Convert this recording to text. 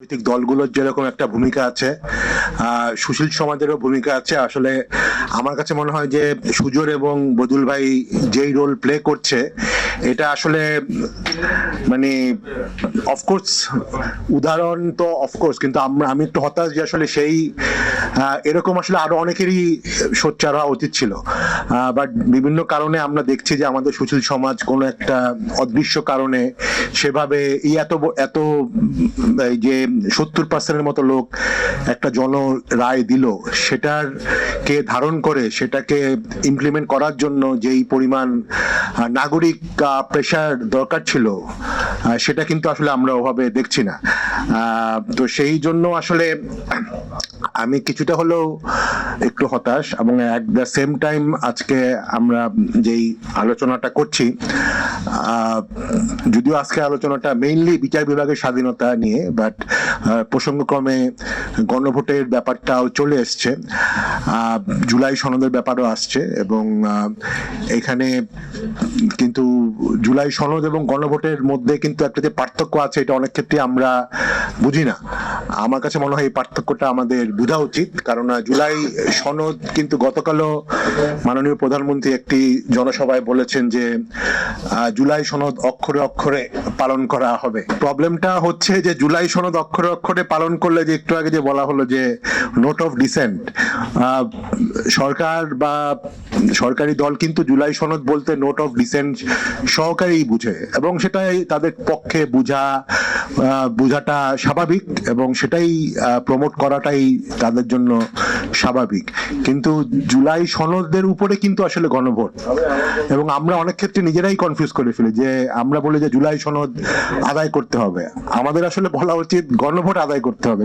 রাজনৈতিক দলগুলোর যেরকম একটা ভূমিকা আছে, সুশীল সমাজেরও ভূমিকা আছে। আসলে আমার কাছে মনে হয় যে সুজর এবং বদুল ভাই যেই রোল প্লে করছে, এটা আসলে মানে অফকোর্স উদাহরণ তো অফকোর্স, কিন্তু আমি একটু হতাশ যে আসলে সেই এরকম আসলে আরো অনেকেরই সোচ্চার হওয়া উচিত ছিল। বাট বিভিন্ন কারণে আমরা দেখছি যে আমাদের সুশীল সমাজ কোনো একটা অদৃশ্য কারণে সেভাবে এত এত এই যে 70% মতো লোক একটা জন রায় দিল, সেটার কে ধারণ করে সেটাকে ইমপ্লিমেন্ট করার জন্য যেই পরিমাণ নাগরিক প্রেশার দরকার ছিল, সেটা কিন্তু আসলে আমরা ওভাবে দেখছি না। তো সেই জন্য আসলে আমি কিছুটা হলেও একটু হতাশ, এবং অ্যাট দ্য সেম টাইম আজকে আমরা যেই আলোচনাটা করছি, যদিও আজকে আলোচনাটা মেইনলি বিচার বিভাগের স্বাধীনতা নিয়ে, বাট প্রসঙ্গক্রমে গণভোটের ব্যাপারটাও চলে এসছে, জুলাই সনদের ব্যাপারও আসছে, এবং এখানে কিন্তু জুলাই সনদ এবং গণভোটের মধ্যে কিন্তু একটা যে পার্থক্য আছে, এটা অনেক ক্ষেত্রে আমরা বুঝি না। আমার কাছে মনে হয় এই পার্থক্যটা আমাদের বোঝা উচিত, কারণ জুলাই সনদ কিন্তু গতকালও মাননীয় প্রধানমন্ত্রী একটি জনসভায় বলেছেন যে জুলাই সনদ অক্ষরে অক্ষরে পালন করা হবে। প্রবলেমটা হচ্ছে যে জুলাই সনদ অক্ষরে অক্ষরে পালন করলে, যে একটু আগে যে বলা হলো যে নোট অফ ডিসেন্ট, সরকার বা সরকারি দল কিন্তু জুলাই সনদ বলতে নোট অফ ডিসেন্ট সহকারেই বুঝে, এবং সেটাই তাদের পক্ষে বুঝাটা স্বাভাবিক, এবং সেটাই প্রমোট করাটাই তাদের জন্য স্বাভাবিক। কিন্তু জুলাই সনদের উপরে কিন্তু আসলে গণভোট, এবং আমরা অনেক ক্ষেত্রে নিজেরাই কনফিউজ করে ফেলি যে আমরা বলি যে জুলাই সনদ আদায় করতে হবে, আমাদের আসলে বলা উচিত গণভোট আদায় করতে হবে।